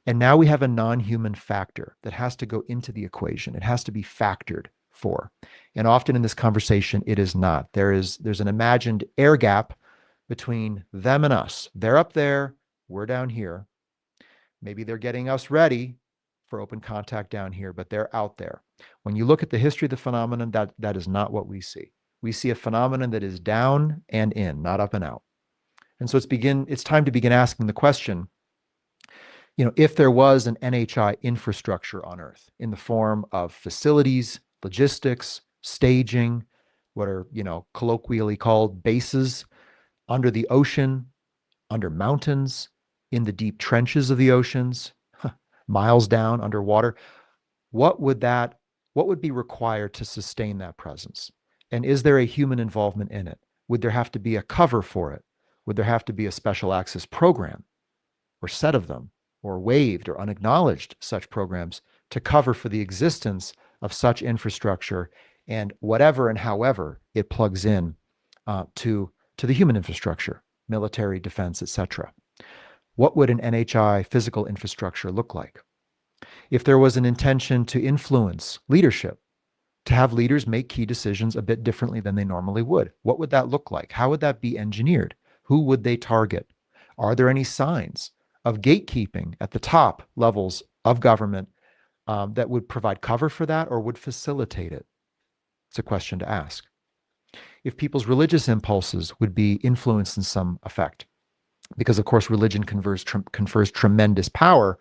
And now we have a non-human factor that has to go into the equation. It has to be factored for. And often in this conversation, it is not. There's an imagined air gap between them and us. They're up there, we're down here. Maybe they're getting us ready for open contact down here, but they're out there. When you look at the history of the phenomenon, that is not what we see. We see a phenomenon that is down and in, not up and out. And so it's time to begin asking the question, if there was an NHI infrastructure on Earth in the form of facilities, logistics, staging, what are, colloquially called bases under the ocean, under mountains, in the deep trenches of the oceans, miles down underwater, what would be required to sustain that presence? And is there a human involvement in it? Would there have to be a cover for it? Would there have to be a special access program or set of them, or waived or unacknowledged such programs to cover for the existence of such infrastructure and whatever and however it plugs in to the human infrastructure, military, defense, etc.? What would an NHI physical infrastructure look like? If there was an intention to influence leadership, to have leaders make key decisions a bit differently than they normally would, what would that look like? How would that be engineered? Who would they target? Are there any signs of gatekeeping at the top levels of government that would provide cover for that or would facilitate it? It's a question to ask. If people's religious impulses would be influenced in some effect, because of course religion confers tremendous power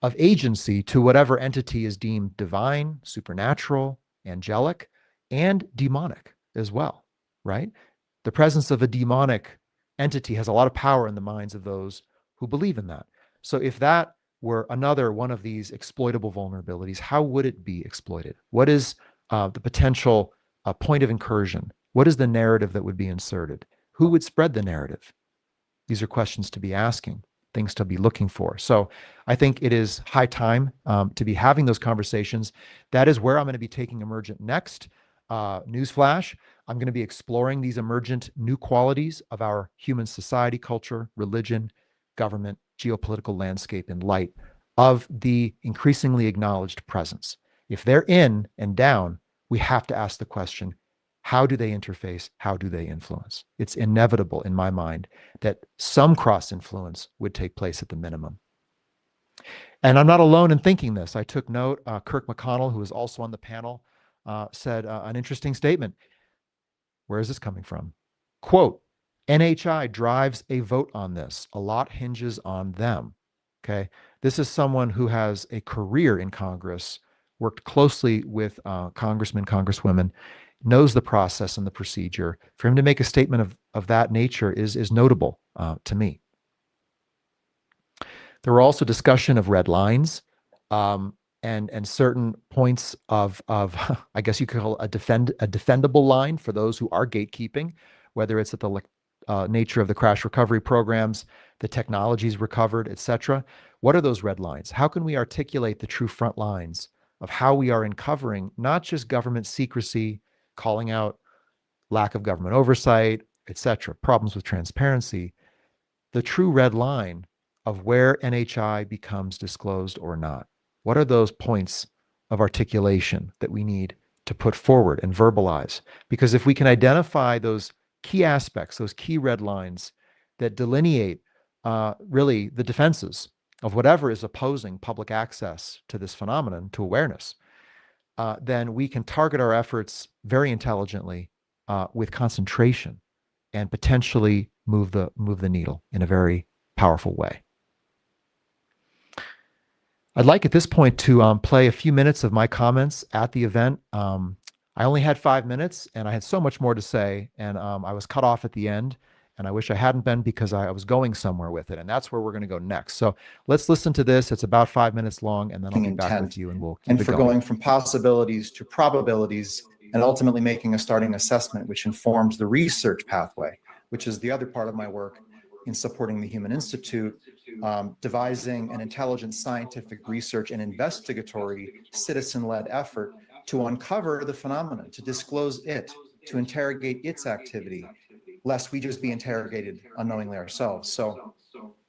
of agency to whatever entity is deemed divine, supernatural, angelic, and demonic as well, right? The presence of a demonic entity has a lot of power in the minds of those who believe in that. So if that were another one of these exploitable vulnerabilities, how would it be exploited? What is the potential point of incursion? What is the narrative that would be inserted? Who would spread the narrative? These are questions to be asking, things to be looking for. So I think it is high time to be having those conversations. That is where I'm going to be taking Emergent next. Newsflash, I'm going to be exploring these emergent new qualities of our human society, culture, religion, government, geopolitical landscape in light of the increasingly acknowledged presence. If they're in and down, we have to ask the question, how do they interface? How do they influence? It's inevitable in my mind that some cross-influence would take place at the minimum. And I'm not alone in thinking this. I took note, Kirk McConnell, who was also on the panel, said an interesting statement. Where is this coming from? Quote, NHI drives a vote on this. A lot hinges on them. Okay. This is someone who has a career in Congress, worked closely with congressmen, congresswomen, knows the process and the procedure. For him to make a statement of that nature is notable to me. There were also discussion of red lines and certain points of I guess you could call a defendable line for those who are gatekeeping, whether it's at the nature of the crash recovery programs, the technologies recovered, etc. What are those red lines? How can we articulate the true front lines of how we are uncovering not just government secrecy, calling out lack of government oversight, etc., problems with transparency, the true red line of where NHI becomes disclosed or not? What are those points of articulation that we need to put forward and verbalize? Because if we can identify those key aspects, those key red lines that delineate really the defenses of whatever is opposing public access to this phenomenon, to awareness, then we can target our efforts very intelligently with concentration and potentially move the needle in a very powerful way. I'd like at this point to play a few minutes of my comments at the event. I only had 5 minutes and I had so much more to say, and I was cut off at the end, and I wish I hadn't been because I was going somewhere with it, and that's where we're going to go next. So let's listen to this. It's about 5 minutes long, and then I'll be back with you and we'll keep it going. Going from possibilities to probabilities and ultimately making a starting assessment, which informs the research pathway, which is the other part of my work in supporting the Human Institute, devising an intelligent scientific research and investigatory citizen-led effort to uncover the phenomenon, to disclose it, to interrogate its activity, lest we just be interrogated unknowingly ourselves. So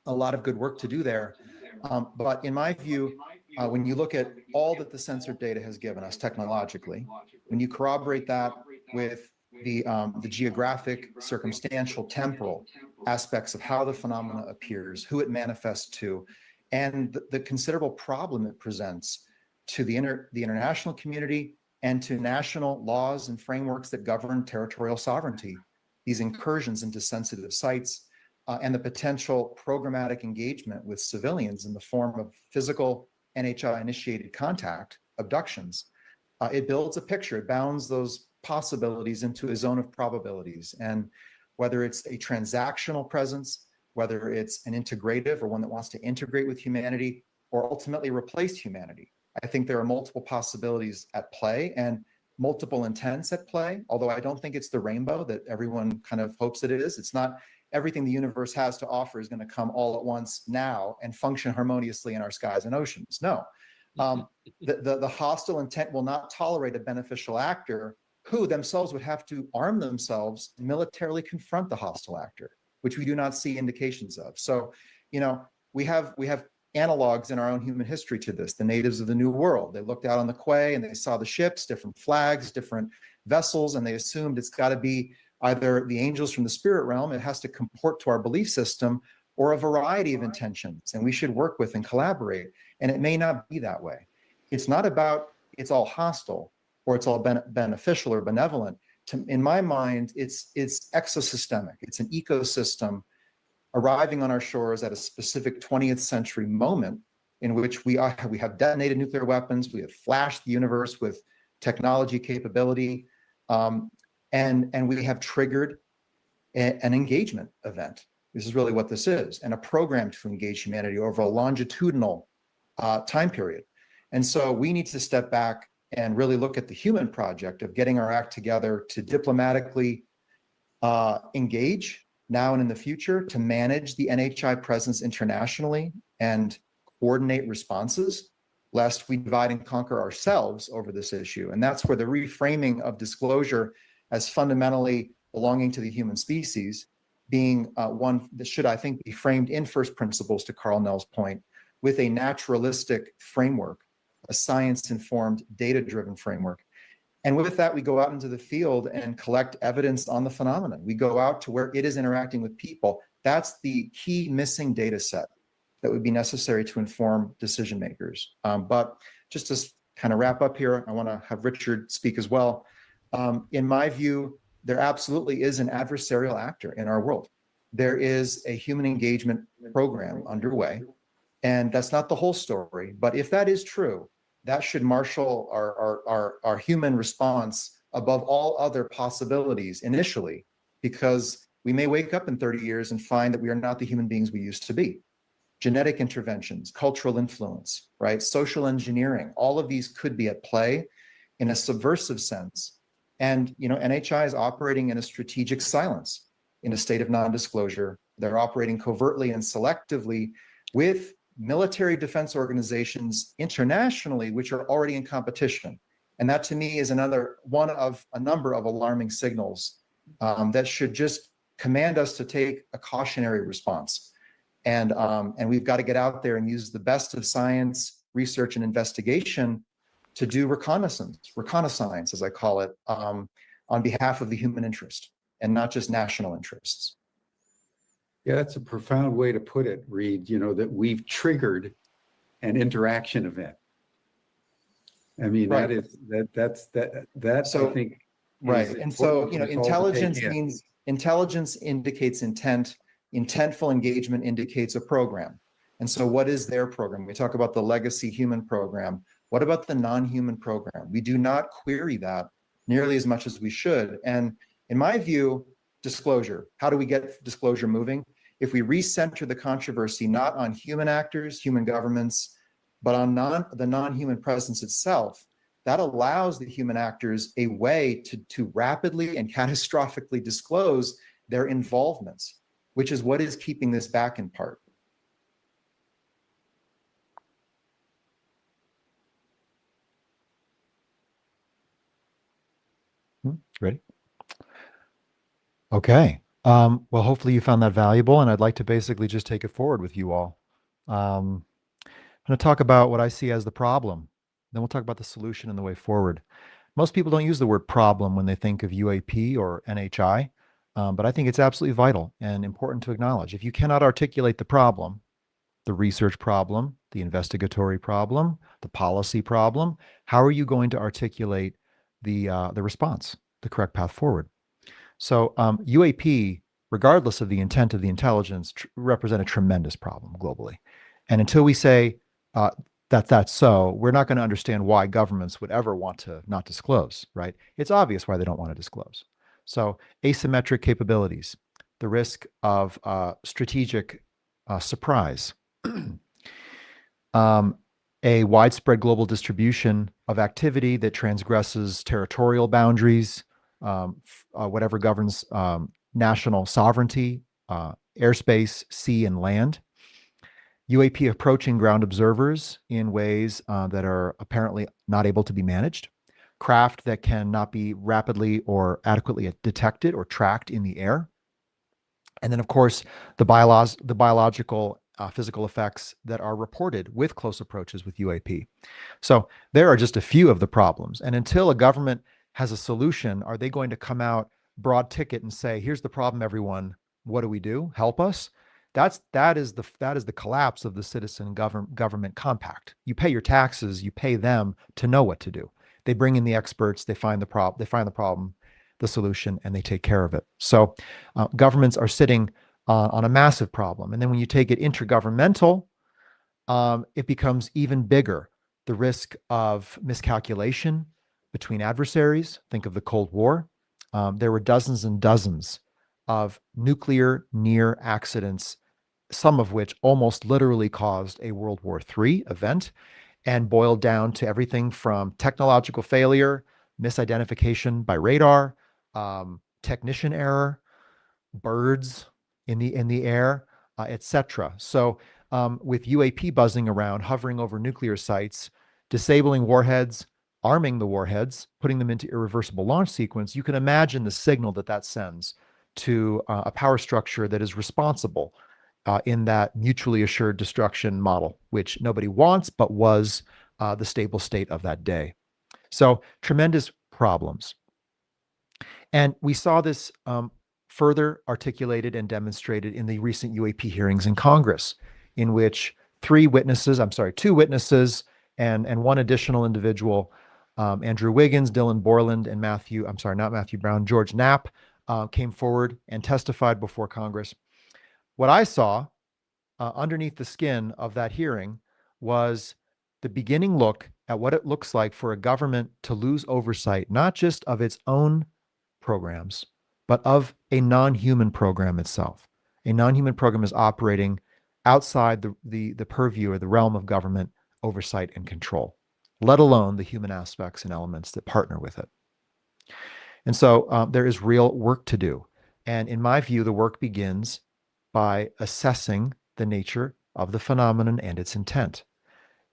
a lot of good work to do there. But in my view, when you look at all that the censored data has given us technologically, when you corroborate that with the geographic, circumstantial, temporal aspects of how the phenomena appears, who it manifests to, and the considerable problem it presents to the international community and to national laws and frameworks that govern territorial sovereignty, these incursions into sensitive sites, and the potential programmatic engagement with civilians in the form of physical NHI-initiated contact, abductions, it builds a picture. It bounds those possibilities into a zone of probabilities. And whether it's a transactional presence, whether it's an integrative or one that wants to integrate with humanity or ultimately replace humanity, I think there are multiple possibilities at play and multiple intents at play, although I don't think it's the rainbow that everyone kind of hopes it is. It's not everything the universe has to offer is going to come all at once now and function harmoniously in our skies and oceans. No. The hostile intent will not tolerate a beneficial actor who themselves would have to arm themselves and militarily confront the hostile actor, which we do not see indications of. So, you know, we have analogs in our own human history to this. The natives of the New World, they looked out on the quay and they saw the ships, different flags, different vessels, and they assumed it's got to be either the angels from the spirit realm, it has to comport to our belief system, or a variety of intentions, and we should work with and collaborate. And it may not be that way. It's not about it's all hostile or it's all beneficial or benevolent. In my mind, it's exosystemic. It's an ecosystem arriving on our shores at a specific 20th century moment in which we have detonated nuclear weapons, we have flashed the universe with technology capability, and we have triggered an engagement event. This is really what this is, and a program to engage humanity over a longitudinal time period. And so we need to step back and really look at the human project of getting our act together to diplomatically engage now and in the future, to manage the NHI presence internationally and coordinate responses, lest we divide and conquer ourselves over this issue. And that's where the reframing of disclosure as fundamentally belonging to the human species, being one that should, I think, be framed in first principles, to Carl Nell's point, with a naturalistic framework, a science-informed, data-driven framework. And with that, we go out into the field and collect evidence on the phenomenon. We go out to where it is interacting with people. That's the key missing data set that would be necessary to inform decision makers. But just to kind of wrap up here, I want to have Richard speak as well. In my view, there absolutely is an adversarial actor in our world. There is a human engagement program underway, and that's not the whole story. But if that is true, that should marshal our human response above all other possibilities initially, because we may wake up in 30 years and find that we are not the human beings we used to be. Genetic interventions, cultural influence, right? Social engineering, all of these could be at play in a subversive sense. And, you know, NHI is operating in a strategic silence, in a state of non-disclosure. They're operating covertly and selectively with military defense organizations internationally, which are already in competition. And that, to me, is another one of a number of alarming signals that should just command us to take a cautionary response. And we've got to get out there and use the best of science, research, and investigation to do reconnaissance, as I call it, on behalf of the human interest and not just national interests. Yeah, that's a profound way to put it, Reed, you know, that we've triggered an interaction event. I mean, right. So, I think, right. And so, you know, intelligence indicates intent. Intentful engagement indicates a program. And so what is their program? We talk about the legacy human program. What about the non-human program? We do not query that nearly as much as we should. And in my view, disclosure, how do we get disclosure moving? If we recenter the controversy not on human actors, human governments, but on the non-human presence itself, that allows the human actors a way to rapidly and catastrophically disclose their involvements, which is what is keeping this back in part. Ready? Okay. Well, hopefully you found that valuable, and I'd like to basically just take it forward with you all. going to talk about what I see as the problem. Then we'll talk about the solution and the way forward. Most people don't use the word problem when they think of UAP or NHI, but I think it's absolutely vital and important to acknowledge. If you cannot articulate the problem, the research problem, the investigatory problem, the policy problem, how are you going to articulate the response, the correct path forward? So UAP, regardless of the intent of the intelligence, represent a tremendous problem globally. And until we say that that's so, we're not going to understand why governments would ever want to not disclose, right? It's obvious why they don't want to disclose. So asymmetric capabilities, the risk of strategic surprise, a widespread global distribution of activity that transgresses territorial boundaries, whatever governs national sovereignty, airspace, sea, and land. UAP approaching ground observers in ways that are apparently not able to be managed. Craft that cannot be rapidly or adequately detected or tracked in the air. And then, of course, the biological physical effects that are reported with close approaches with UAP. So there are just a few of the problems. And until a government has a solution, are they going to come out broad ticket and say, here's the problem, everyone, what do we do? Help us? That is the collapse of the citizen government compact. You pay your taxes, you pay them to know what to do. They bring in the experts, they find the problem, the solution, and they take care of it. So governments are sitting on a massive problem. And then when you take it intergovernmental, it becomes even bigger. The risk of miscalculation between adversaries. Think of the Cold War. There were dozens and dozens of nuclear near accidents, some of which almost literally caused a World War III event and boiled down to everything from technological failure, misidentification by radar, technician error, birds in the air, etc. So with UAP buzzing around, hovering over nuclear sites, disabling warheads, arming the warheads, putting them into irreversible launch sequence, you can imagine the signal that sends to a power structure that is responsible in that mutually assured destruction model, which nobody wants, but was the stable state of that day. So tremendous problems. And we saw this further articulated and demonstrated in the recent UAP hearings in Congress, in which two witnesses and one additional individual, Andrew Wiggins, Dylan Borland, and George Knapp, came forward and testified before Congress. What I saw underneath the skin of that hearing was the beginning look at what it looks like for a government to lose oversight, not just of its own programs, but of a non-human program itself. A non-human program is operating outside the purview or the realm of government oversight and control, let alone the human aspects and elements that partner with it. And so there is real work to do. And in my view, the work begins by assessing the nature of the phenomenon and its intent.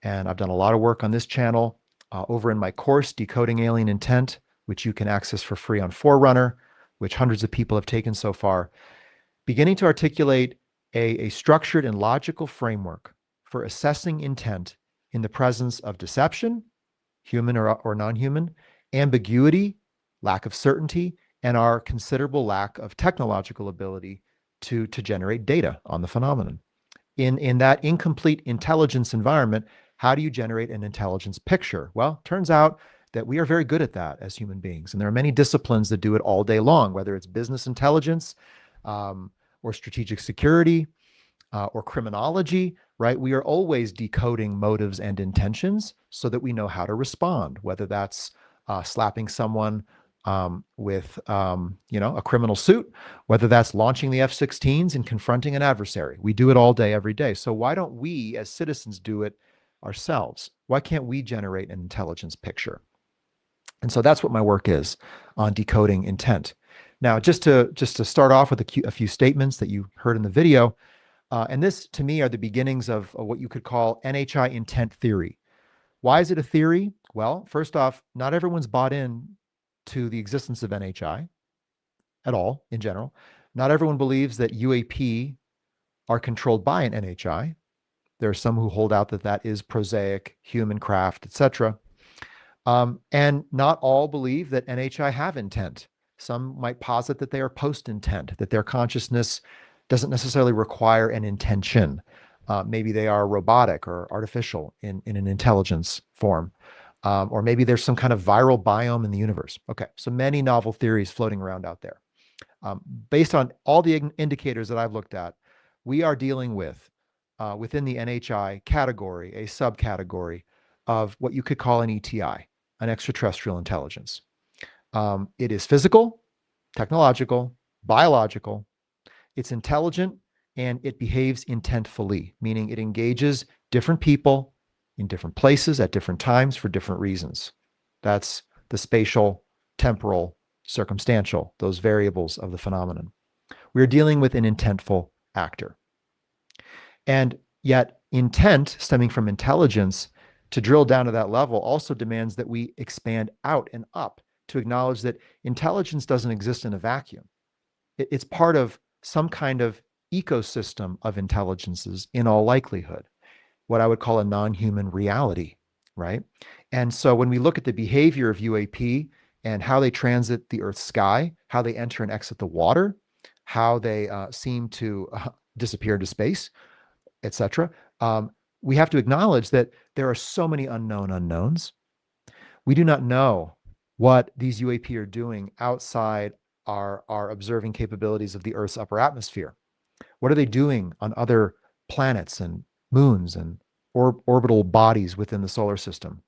And I've done a lot of work on this channel over in my course, Decoding Alien Intent, which you can access for free on Forerunner, which hundreds of people have taken so far, beginning to articulate a structured and logical framework for assessing intent in the presence of deception, human or non-human, ambiguity, lack of certainty, and our considerable lack of technological ability to generate data on the phenomenon. In that incomplete intelligence environment, how do you generate an intelligence picture? Well, turns out that we are very good at that as human beings. And there are many disciplines that do it all day long, whether it's business intelligence or strategic security or criminology, right? We are always decoding motives and intentions so that we know how to respond, whether that's slapping someone with a criminal suit, whether that's launching the F-16s and confronting an adversary. We do it all day, every day. So why don't we as citizens do it ourselves? Why can't we generate an intelligence picture? And so that's what my work is on decoding intent. Now, just to start off with a few statements that you heard in the video, and this to me are the beginnings of what you could call NHI intent theory. Why is it a theory? Well, first off, not everyone's bought in to the existence of NHI at all in general. Not everyone believes that UAP are controlled by an NHI. There are some who hold out that that is prosaic, human craft, etc. And not all believe that NHI have intent. Some might posit that they are post-intent, that their consciousness doesn't necessarily require an intention. Maybe they are robotic or artificial in an intelligence form. Or maybe there's some kind of viral biome in the universe. Okay, so many novel theories floating around out there. Based on all the indicators that I've looked at, we are dealing with, within the NHI category, a subcategory of what you could call an ETI, an extraterrestrial intelligence. It is physical, technological, biological, it's intelligent, and it behaves intentfully, meaning it engages different people in different places at different times for different reasons. That's the spatial, temporal, circumstantial, those variables of the phenomenon. We're dealing with an intentful actor. And yet intent stemming from intelligence, to drill down to that level, also demands that we expand out and up to acknowledge that intelligence doesn't exist in a vacuum. It's part of some kind of ecosystem of intelligences in all likelihood, what I would call a non-human reality, right? And so when we look at the behavior of UAP and how they transit the Earth's sky, how they enter and exit the water, how they seem to disappear into space, etc., we have to acknowledge that there are so many unknown unknowns. We do not know what these UAP are doing outside our observing capabilities of the Earth's upper atmosphere. What are they doing on other planets and moons and orbital bodies within the solar system?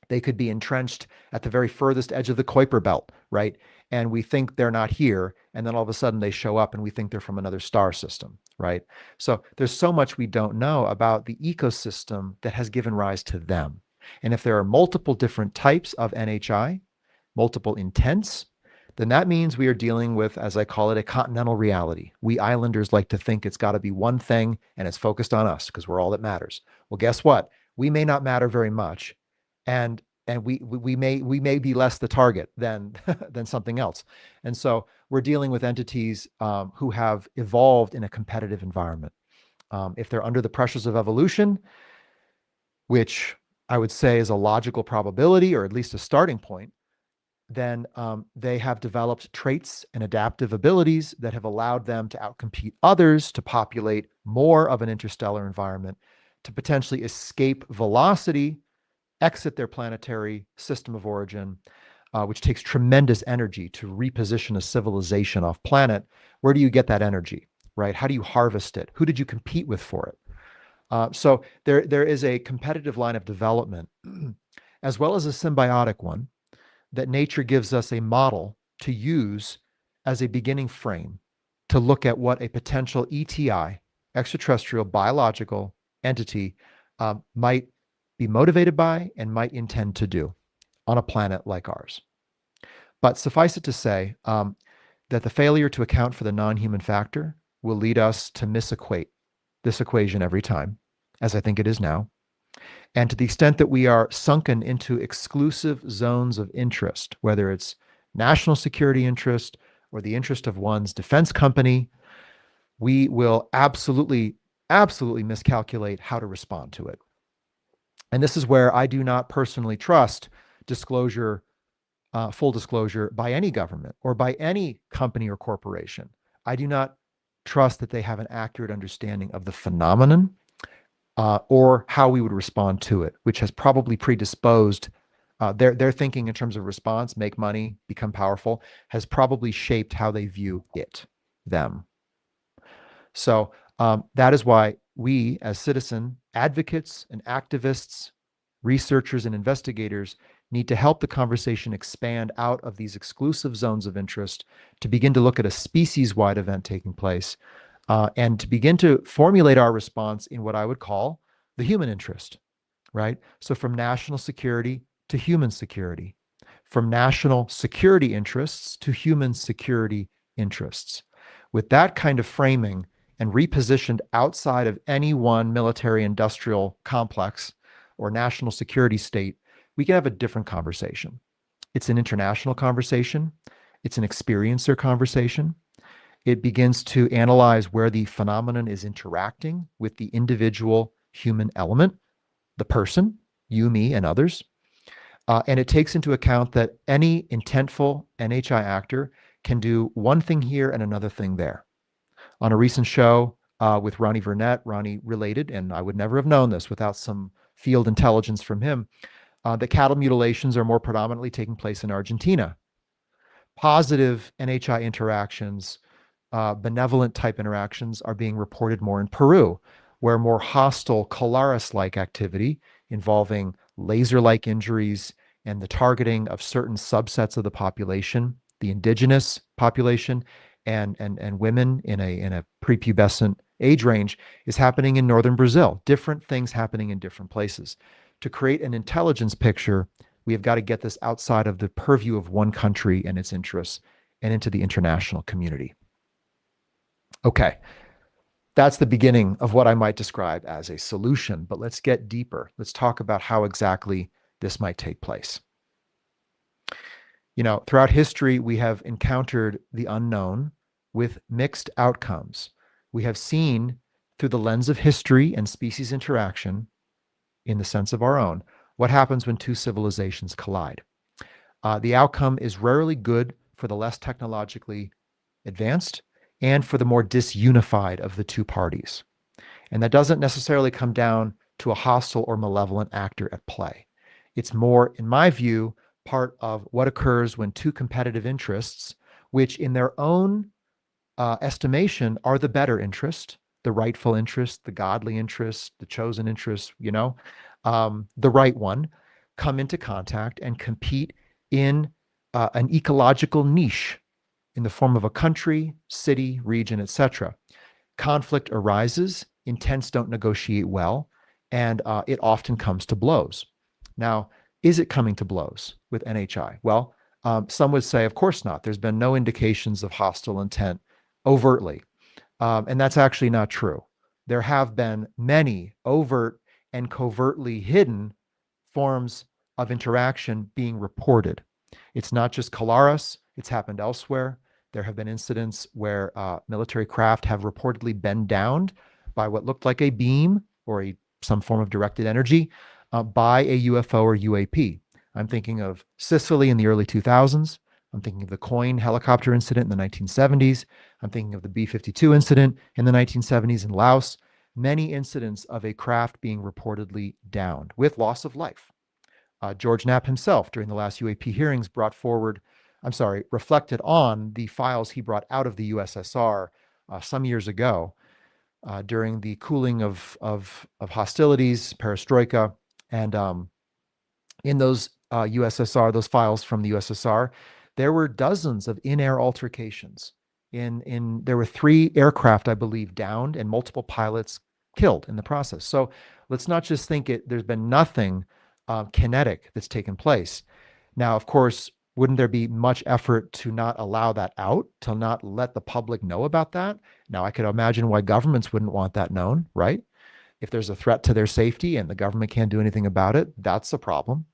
They could be entrenched at the very furthest edge of the Kuiper belt, right? And we think they're not here, and then all of a sudden they show up and we think they're from another star system, right? So there's so much we don't know about the ecosystem that has given rise to them. And if there are multiple different types of NHI, multiple intents, then that means we are dealing with, as I call it, a continental reality. We islanders like to think it's got to be one thing and it's focused on us because we're all that matters. Well, guess what? We may not matter very much, and we may be less the target than than something else. And so we're dealing with entities who have evolved in a competitive environment. If they're under the pressures of evolution, which I would say is a logical probability, or at least a starting point, then they have developed traits and adaptive abilities that have allowed them to outcompete others, to populate more of an interstellar environment, to potentially escape velocity, exit their planetary system of origin, which takes tremendous energy to reposition a civilization off planet. Where do you get that energy, right? How do you harvest it? Who did you compete with for it? So there is a competitive line of development, as well as a symbiotic one, that nature gives us a model to use as a beginning frame to look at what a potential ETI, extraterrestrial biological entity, might be motivated by and might intend to do on a planet like ours. But suffice it to say that the failure to account for the non-human factor will lead us to misequate this equation every time, as I think it is now. And to the extent that we are sunken into exclusive zones of interest, whether it's national security interest or the interest of one's defense company, we will absolutely miscalculate how to respond to it. And this is where I do not personally trust disclosure, full disclosure by any government or by any company or corporation. I do not trust that they have an accurate understanding of the phenomenon or how we would respond to it, which has probably predisposed their thinking in terms of response, make money, become powerful, has probably shaped how they view it, them. So that is why we, as citizen advocates and activists, researchers and investigators, need to help the conversation expand out of these exclusive zones of interest to begin to look at a species-wide event taking place, and to begin to formulate our response in what I would call the human interest, right? So from national security to human security, from national security interests to human security interests. With that kind of framing and repositioned outside of any one military industrial complex or national security state, we can have a different conversation. It's an international conversation. It's an experiencer conversation. It begins to analyze where the phenomenon is interacting with the individual human element, the person, you, me, and others. And it takes into account that any intentful NHI actor can do one thing here and another thing there. On a recent show with Ronnie Burnett, Ronnie related, and I would never have known this without some field intelligence from him, that cattle mutilations are more predominantly taking place in Argentina. Positive NHI interactions, benevolent type interactions are being reported more in Peru, where more hostile Colaris-like activity involving laser-like injuries and the targeting of certain subsets of the population, the indigenous population, and women in a prepubescent age range, is happening in northern Brazil. Different things happening in different places. To create an intelligence picture, we have got to get this outside of the purview of one country and its interests and into the international community. Okay, that's the beginning of what I might describe as a solution, but let's get deeper. Let's talk about how exactly this might take place. You know, throughout history, we have encountered the unknown with mixed outcomes. We have seen through the lens of history and species interaction, in the sense of our own, what happens when two civilizations collide. The outcome is rarely good for the less technologically advanced and for the more disunified of the two parties. And that doesn't necessarily come down to a hostile or malevolent actor at play. It's more, in my view, part of what occurs when two competitive interests, which in their own estimation are the better interest, the rightful interest, the godly interest, the chosen interest, you know, the right one, come into contact and compete in an ecological niche in the form of a country, city, region, etc. Conflict arises, intents don't negotiate well, and it often comes to blows. Now, is it coming to blows with NHI? Well, some would say, of course not. There's been no indications of hostile intent overtly. And that's actually not true. There have been many overt and covertly hidden forms of interaction being reported. It's not just Colaris, it's happened elsewhere. There have been incidents where military craft have reportedly been downed by what looked like a beam or some form of directed energy by a UFO or UAP. I'm thinking of Sicily in the early 2000s. I'm thinking of the Coin helicopter incident in the 1970s. I'm thinking of the B-52 incident in the 1970s in Laos. Many incidents of a craft being reportedly downed with loss of life. George Knapp himself, during the last UAP hearings, reflected on the files he brought out of the USSR some years ago during the cooling of hostilities, perestroika, and in those those files from the USSR, there were dozens of in-air altercations. There were 3 aircraft, I believe, downed and multiple pilots killed in the process. So let's not just think there's been nothing kinetic that's taken place. Now, of course, wouldn't there be much effort to not allow that out, to not let the public know about that? Now, I could imagine why governments wouldn't want that known, right? If there's a threat to their safety and the government can't do anything about it, that's a problem.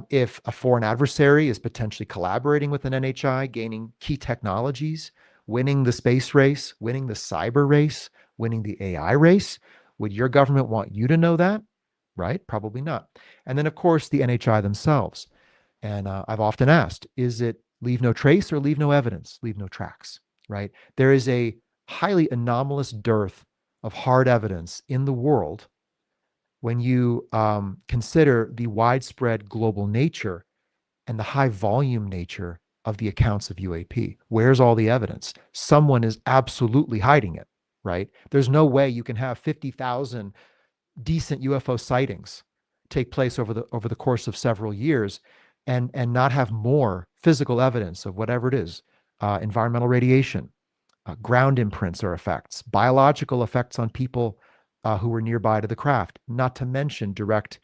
If a foreign adversary is potentially collaborating with an NHI, gaining key technologies, winning the space race, winning the cyber race, winning the AI race, would your government want you to know that? Right? Probably not. And then, of course, the NHI themselves. And I've often asked, is it leave no trace or leave no evidence, leave no tracks, right? There is a highly anomalous dearth of hard evidence in the world when you consider the widespread global nature and the high volume nature of the accounts of UAP. Where's all the evidence? Someone is absolutely hiding it, right? There's no way you can have 50,000 decent UFO sightings take place over the course of several years and not have more physical evidence of whatever it is, environmental radiation, ground imprints or effects, biological effects on people who were nearby to the craft, not to mention direct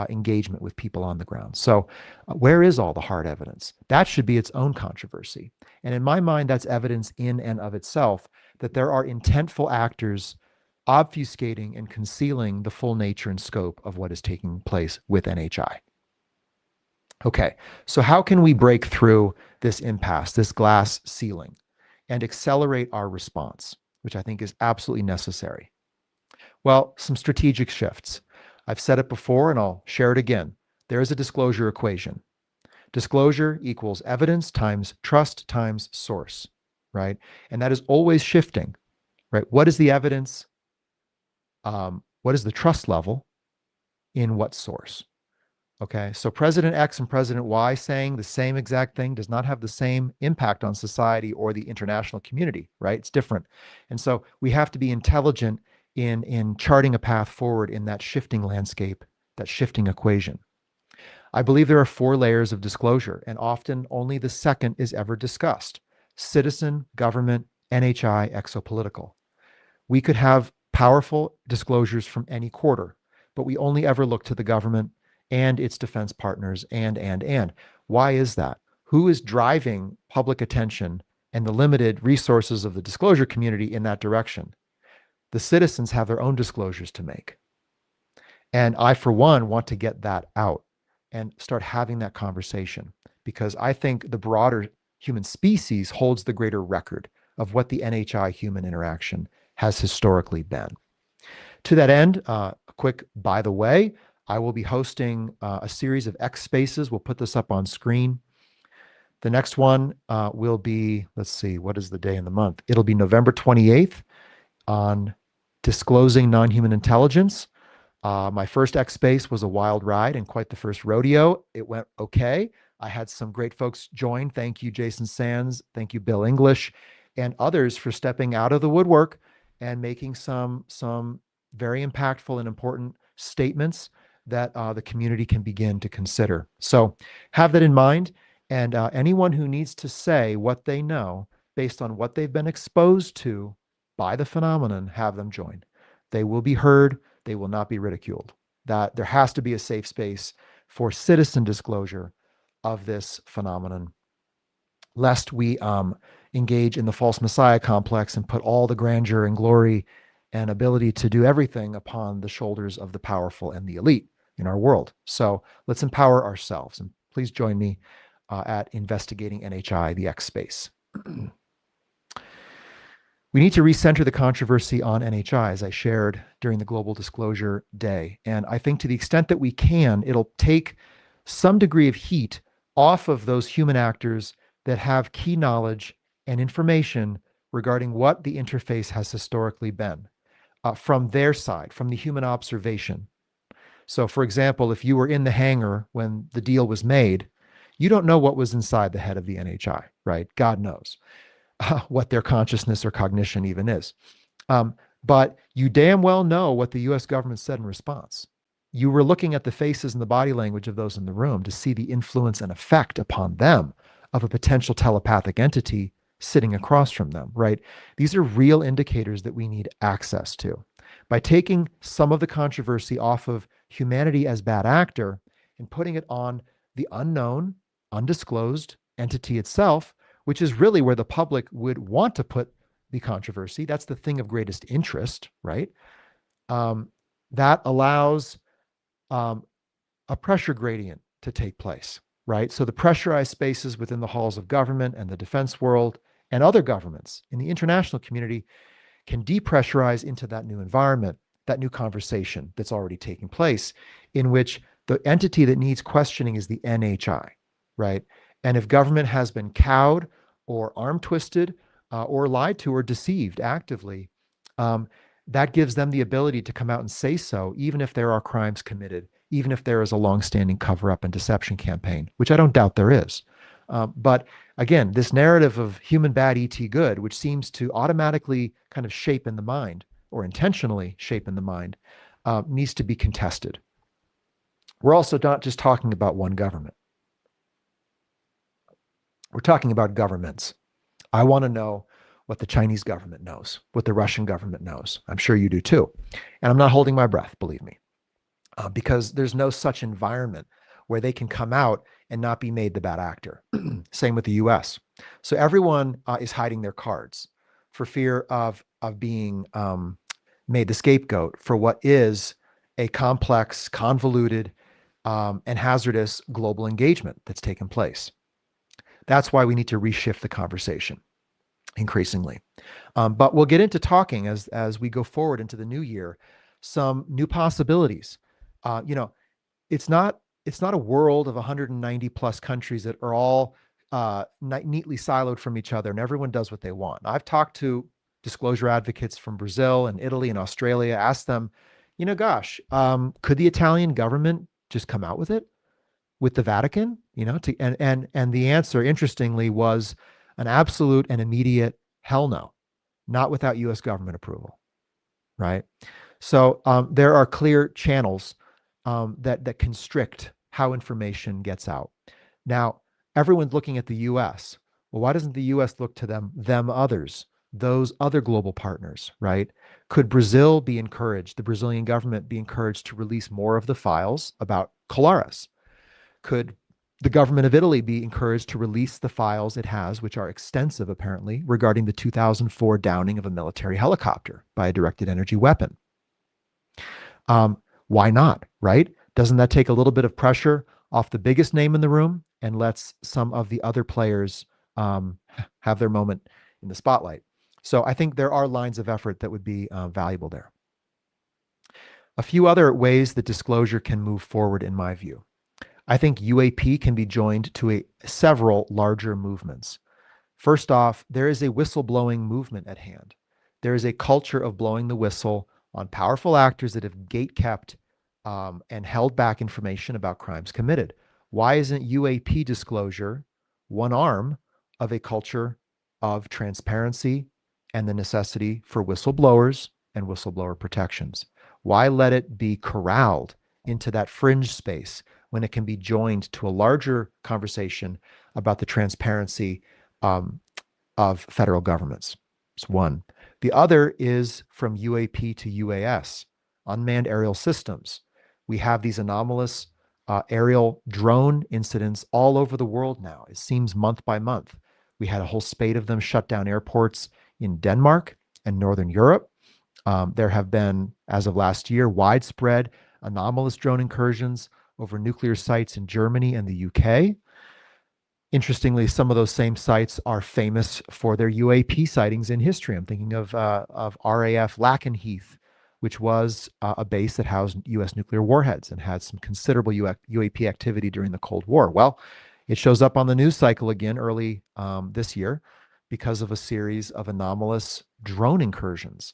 engagement with people on the ground. So where is all the hard evidence? That should be its own controversy. And in my mind, that's evidence in and of itself that there are intentful actors obfuscating and concealing the full nature and scope of what is taking place with NHI. Okay, so how can we break through this impasse, this glass ceiling, and accelerate our response, which I think is absolutely necessary? Well, some strategic shifts. I've said it before and I'll share it again. There is a disclosure equation. Disclosure equals evidence times trust times source, right? And that is always shifting, right? What is the evidence? What is the trust level in what source? Okay, so President X and President Y saying the same exact thing does not have the same impact on society or the international community, right? It's different. And so we have to be intelligent in charting a path forward in that shifting landscape, that shifting equation. I believe there are 4 layers of disclosure, and often only the second is ever discussed: citizen, government, NHI, exopolitical. We could have powerful disclosures from any quarter, but we only ever look to the government and its defense partners and. Why is that? Who is driving public attention and the limited resources of the disclosure community in that direction? The citizens have their own disclosures to make. And I, for one, want to get that out and start having that conversation, because I think the broader human species holds the greater record of what the NHI human interaction has historically been. To that end, a quick by the way, I will be hosting a series of X Spaces. We'll put this up on screen. The next one will be, let's see, what is the day in the month? It'll be November 28th on disclosing non-human intelligence. My first X Space was a wild ride and quite the first rodeo. It went okay. I had some great folks join. Thank you, Jason Sands. Thank you, Bill English, and others for stepping out of the woodwork and making some very impactful and important statements that the community can begin to consider. So have that in mind. And anyone who needs to say what they know based on what they've been exposed to by the phenomenon, have them join. They will be heard. They will not be ridiculed. That there has to be a safe space for citizen disclosure of this phenomenon, lest we engage in the false messiah complex and put all the grandeur and glory and ability to do everything upon the shoulders of the powerful and the elite in our world. So let's empower ourselves. And please join me at Investigating NHI, the X Space. We need to recenter the controversy on NHI, as I shared during the Global Disclosure Day. And I think to the extent that we can, it'll take some degree of heat off of those human actors that have key knowledge and information regarding what the interface has historically been from their side, from the human observation. So, for example, if you were in the hangar when the deal was made, you don't know what was inside the head of the NHI, right? God knows what their consciousness or cognition even is. But you damn well know what the US government said in response. You were looking at the faces and the body language of those in the room to see the influence and effect upon them of a potential telepathic entity sitting across from them, right? These are real indicators that we need access to. By taking some of the controversy off of humanity as bad actor and putting it on the unknown, undisclosed entity itself, which is really where the public would want to put the controversy. That's the thing of greatest interest, right? That allows a pressure gradient to take place, right? So the pressurized spaces within the halls of government and the defense world and other governments in the international community can depressurize into that new environment, that new conversation that's already taking place, in which the entity that needs questioning is the NHI, right? And if government has been cowed or arm twisted or lied to or deceived actively, that gives them the ability to come out and say so, even if there are crimes committed, even if there is a longstanding cover-up and deception campaign, which I don't doubt there is. But again, this narrative of human bad, ET good, which seems to automatically kind of shape in the mind or intentionally shape in the mind, needs to be contested. We're also not just talking about one government. We're talking about governments. I want to know what the Chinese government knows, what the Russian government knows. I'm sure you do too. And I'm not holding my breath, believe me, because there's no such environment where they can come out and not be made the bad actor. Same with the US. So everyone is hiding their cards for fear of being made the scapegoat for what is a complex, convoluted, and hazardous global engagement that's taken place. That's why we need to reshift the conversation increasingly. But we'll get into talking as we go forward into the new year, some new possibilities. You know, it's not a world of 190 plus countries that are all neatly siloed from each other and everyone does what they want. I've talked to disclosure advocates from Brazil and Italy and Australia, asked them, you know, gosh, could the Italian government just come out with it with the Vatican? You know, and the answer, interestingly, was an absolute and immediate hell no, not without U.S. government approval, right? So there are clear channels that constrict how information gets out. Now, everyone's looking at the U.S. Well, why doesn't the U.S. look to them others, those other global partners, right? Could Brazil be encouraged, the Brazilian government be encouraged to release more of the files about Colares? Could the government of Italy be encouraged to release the files it has, which are extensive apparently, regarding the 2004 downing of a military helicopter by a directed energy weapon? Why not, right? Doesn't that take a little bit of pressure off the biggest name in the room and lets some of the other players have their moment in the spotlight? So I think there are lines of effort that would be valuable there. A few other ways that disclosure can move forward, in my view. I think UAP can be joined to several larger movements. First off, there is a whistleblowing movement at hand. There is a culture of blowing the whistle on powerful actors that have gatekept and held back information about crimes committed. Why isn't UAP disclosure one arm of a culture of transparency and the necessity for whistleblowers and whistleblower protections? Why let it be corralled into that fringe space when it can be joined to a larger conversation about the transparency of federal governments? It's one. The other is from UAP to UAS, unmanned aerial systems. We have these anomalous aerial drone incidents all over the world now. It seems month by month. We had a whole spate of them shut down airports in Denmark and Northern Europe. There have been, as of last year, widespread anomalous drone incursions over nuclear sites in Germany and the UK. Interestingly, some of those same sites are famous for their UAP sightings in history. I'm thinking of RAF Lakenheath, which was a base that housed U.S. nuclear warheads and had some considerable UAP activity during the Cold War. Well, it shows up on the news cycle again early this year because of a series of anomalous drone incursions.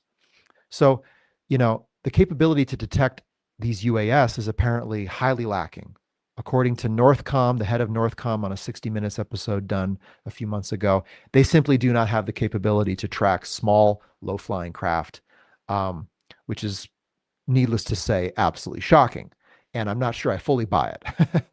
So, you know, the capability to detect these UAS is apparently highly lacking. According to Northcom, the head of Northcom on a 60 Minutes episode done a few months ago, they simply do not have the capability to track small, low-flying craft, which is, needless to say, absolutely shocking. And I'm not sure I fully buy it.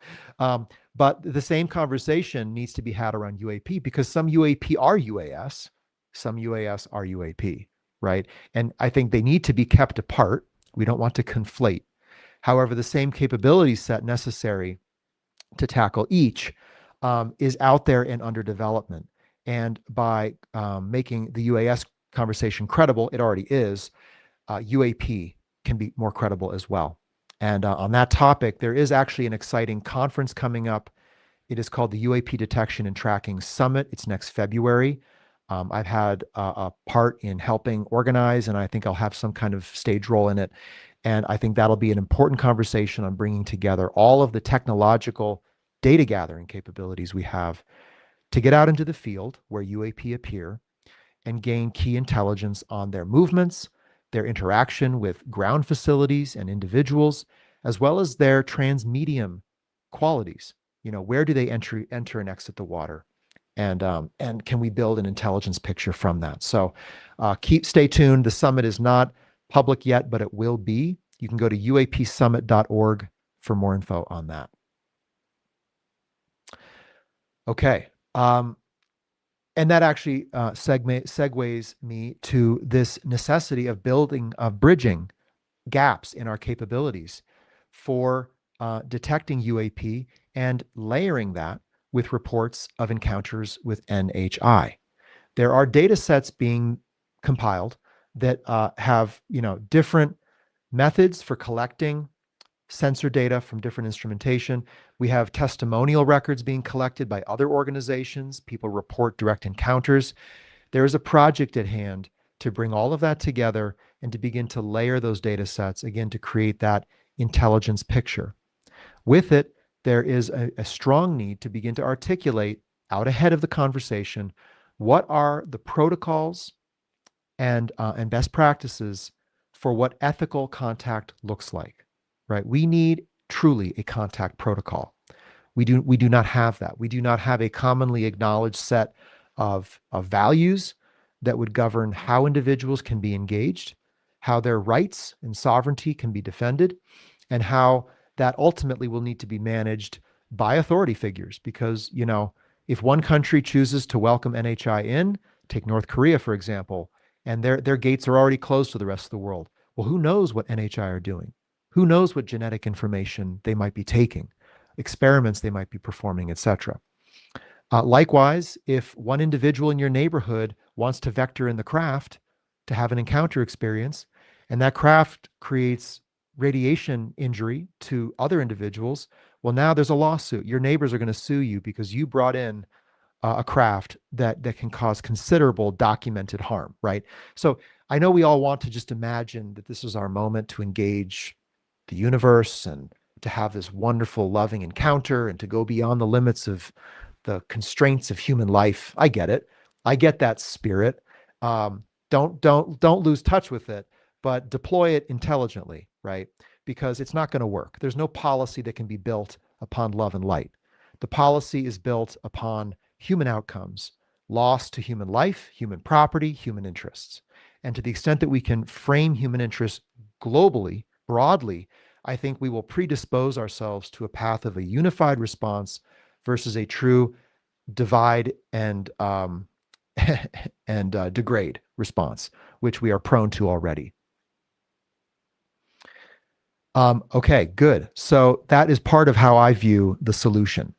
But the same conversation needs to be had around UAP because some UAP are UAS, some UAS are UAP, right? And I think they need to be kept apart. We don't want to conflate. However, the same capability set necessary to tackle each is out there and under development. And by making the UAS conversation credible, it already is, UAP can be more credible as well. And on that topic, there is actually an exciting conference coming up. It is called the UAP Detection and Tracking Summit. It's next February. I've had a part in helping organize, and I think I'll have some kind of stage role in it. And I think that'll be an important conversation on bringing together all of the technological data gathering capabilities we have to get out into the field where UAP appear and gain key intelligence on their movements, their interaction with ground facilities and individuals, as well as their transmedium qualities. You know, where do they enter and exit the water? And can we build an intelligence picture from that? So stay tuned. The summit is not public yet, but it will be. You can go to uapsummit.org for more info on that. Okay. And that actually segues me to this necessity of bridging gaps in our capabilities for detecting UAP and layering that with reports of encounters with NHI. There are data sets being compiled that have, you know, different methods for collecting sensor data from different instrumentation. We have testimonial records being collected by other organizations. People report direct encounters. There is a project at hand to bring all of that together and to begin to layer those data sets, again, to create that intelligence picture. With it, there is a strong need to begin to articulate out ahead of the conversation what are the protocols and best practices for what ethical contact looks like, right? We need truly a contact protocol. We do not have that. We do not have a commonly acknowledged set of values that would govern how individuals can be engaged, how their rights and sovereignty can be defended, and how that ultimately will need to be managed by authority figures. Because, you know, if one country chooses to welcome NHI in, take North Korea, for example, and their gates are already closed to the rest of the world. Well, who knows what NHI are doing? Who knows what genetic information they might be taking, experiments they might be performing, etc. Likewise, if one individual in your neighborhood wants to vector in the craft to have an encounter experience, and that craft creates radiation injury to other individuals, well, now there's a lawsuit. Your neighbors are going to sue you because you brought in a craft that can cause considerable documented harm, right? So I know we all want to just imagine that this is our moment to engage the universe and to have this wonderful, loving encounter and to go beyond the limits of the constraints of human life. I get it. I get that spirit. Don't lose touch with it, but deploy it intelligently, right? Because it's not going to work. There's no policy that can be built upon love and light. The policy is built upon human outcomes, loss to human life, human property, human interests. And to the extent that we can frame human interests globally, broadly, I think we will predispose ourselves to a path of a unified response versus a true divide and degrade response, which we are prone to already. Okay, good. So that is part of how I view the solution.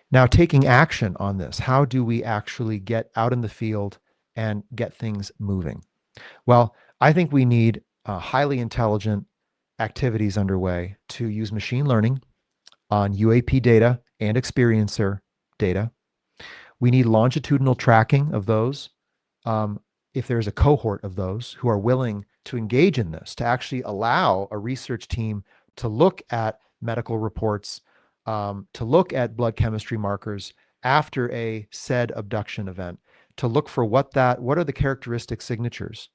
Now, taking action on this, how do we actually get out in the field and get things moving? Well, I think we need highly intelligent activities underway to use machine learning on UAP data and experiencer data. We need longitudinal tracking of those. If there's a cohort of those who are willing to engage in this, to actually allow a research team to look at medical reports, to look at blood chemistry markers after a said abduction event, to look for what are the characteristic signatures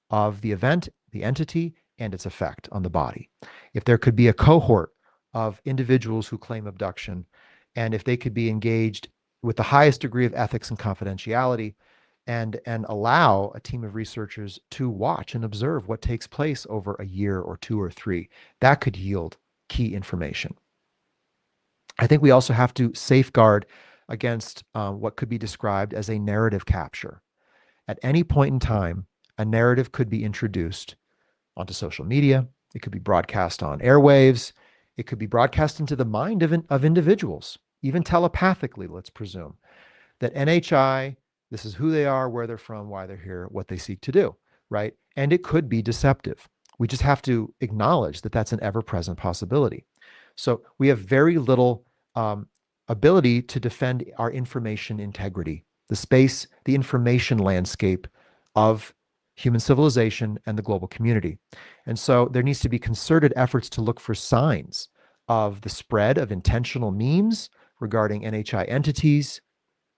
of the event, the entity, and its effect on the body. If there could be a cohort of individuals who claim abduction, and if they could be engaged with the highest degree of ethics and confidentiality, and allow a team of researchers to watch and observe what takes place over a year or 2 or 3, that could yield key information. I think we also have to safeguard against what could be described as a narrative capture. At any point in time, a narrative could be introduced onto social media. It could be broadcast on airwaves. It could be broadcast into the mind of individuals, even telepathically, let's presume, that NHI, this is who they are, where they're from, why they're here, what they seek to do, right? And it could be deceptive. We just have to acknowledge that that's an ever-present possibility. So we have very little ability to defend our information integrity, the space, the information landscape of human civilization and the global community. And so there needs to be concerted efforts to look for signs of the spread of intentional memes regarding NHI entities,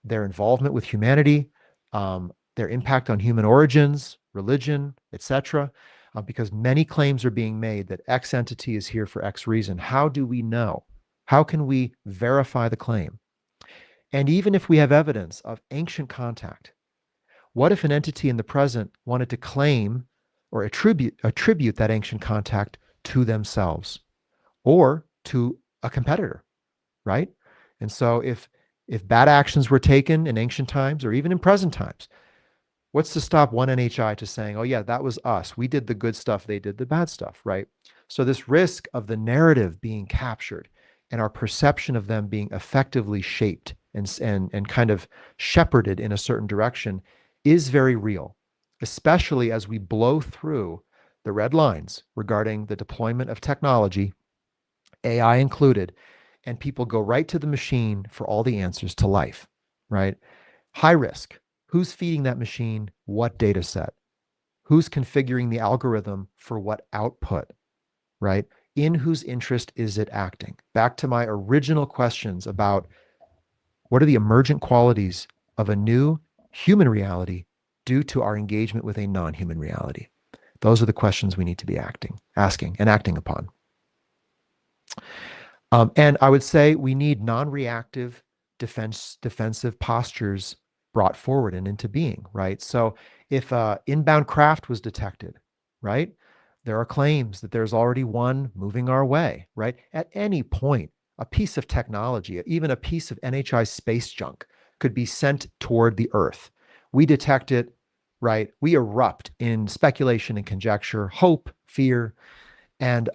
their involvement with humanity, their impact on human origins, religion, etc. Because many claims are being made that X entity is here for X reason. How do we know? How can we verify the claim? And even if we have evidence of ancient contact, what if an entity in the present wanted to claim or attribute that ancient contact to themselves or to a competitor, right? And so if bad actions were taken in ancient times or even in present times, what's to stop one NHI to saying, oh yeah, that was us. We did the good stuff, they did the bad stuff, right? So this risk of the narrative being captured and our perception of them being effectively shaped and kind of shepherded in a certain direction is very real, especially as we blow through the red lines regarding the deployment of technology, AI included, and people go right to the machine for all the answers to life, right? High risk. Who's feeding that machine? What data set? Who's configuring the algorithm for what output, right? In whose interest is it acting? Back to my original questions about what are the emergent qualities of a new human reality due to our engagement with a non-human reality? Those are the questions we need to be asking and acting upon. And I would say we need non-reactive defensive postures brought forward and into being, right? So if inbound craft was detected, right? There are claims that there's already one moving our way, right? At any point, a piece of technology, even a piece of NHI space junk could be sent toward the Earth. We detect it, right? We erupt in speculation and conjecture, hope, fear, and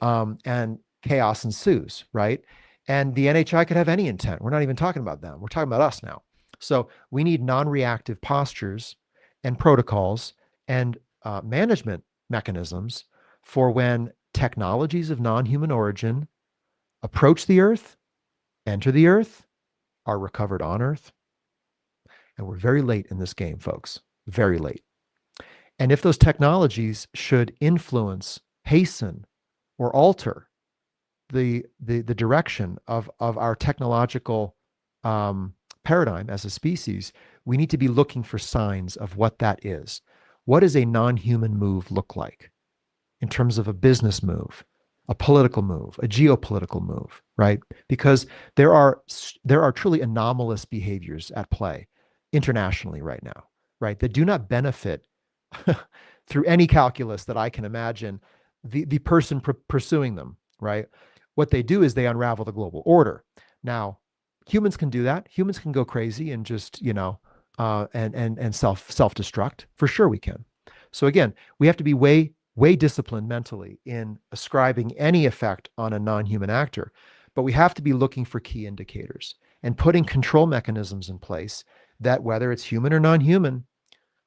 chaos ensues, right? And the NHI could have any intent. We're not even talking about them. We're talking about us now. So we need non-reactive postures and protocols and management mechanisms for when technologies of non-human origin approach the Earth, enter the Earth, are recovered on Earth. And we're very late in this game, folks, very late. And if those technologies should influence, hasten, or alter the direction of our technological paradigm as a species, we need to be looking for signs of what that is. What does a non-human move look like in terms of a business move, a political move, a geopolitical move, right? Because there are truly anomalous behaviors at play internationally right now, right? That do not benefit through any calculus that I can imagine the person pursuing them, right? What they do is they unravel the global order. Now, humans can do that. Humans can go crazy and just, and self-destruct. For sure we can. So again, we have to be way disciplined mentally in ascribing any effect on a non-human actor, but we have to be looking for key indicators and putting control mechanisms in place that, whether it's human or non-human,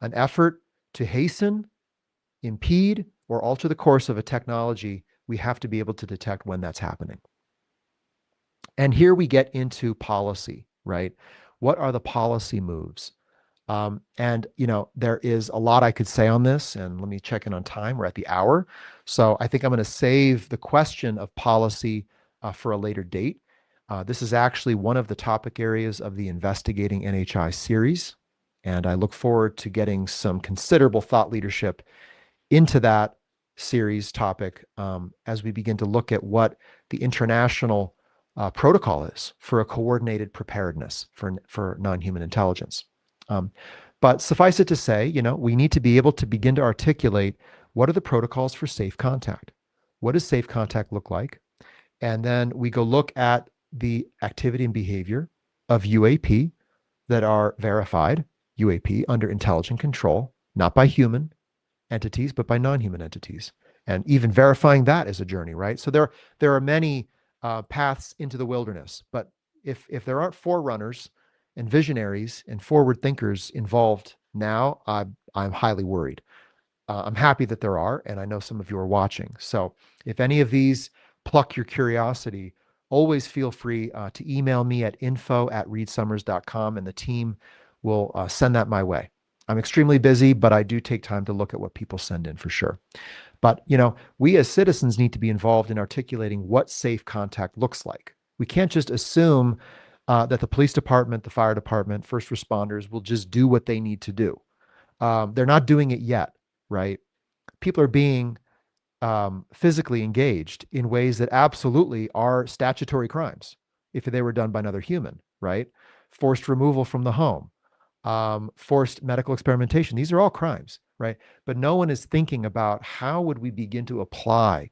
an effort to hasten, impede, or alter the course of a technology, we have to be able to detect when that's happening. And here we get into policy, right? What are the policy moves? And, there is a lot I could say on this, and let me check in on time. We're at the hour. So I think I'm going to save the question of policy for a later date. This is actually one of the topic areas of the Investigating NHI series. And I look forward to getting some considerable thought leadership into that series topic as we begin to look at what the international protocol is for a coordinated preparedness for non-human intelligence. But suffice it to say, we need to be able to begin to articulate what are the protocols for safe contact. What does safe contact look like? And then we go look at the activity and behavior of UAP that are verified, UAP under intelligent control, not by human entities, but by non-human entities. And even verifying that is a journey, right? So there are many paths into the wilderness, but if there aren't forerunners and visionaries and forward thinkers involved now, I'm highly worried. I'm happy that there are, and I know some of you are watching. So if any of these pluck your curiosity, always feel free to email me at info@reedsummers.com, and the team will send that my way. I'm extremely busy, but I do take time to look at what people send in for sure. But, we as citizens need to be involved in articulating what safe contact looks like. We can't just assume that the police department, the fire department, first responders will just do what they need to do. They're not doing it yet, right? People are being physically engaged in ways that absolutely are statutory crimes if they were done by another human, right? Forced removal from the home, forced medical experimentation. These are all crimes, right? But no one is thinking about how would we begin to apply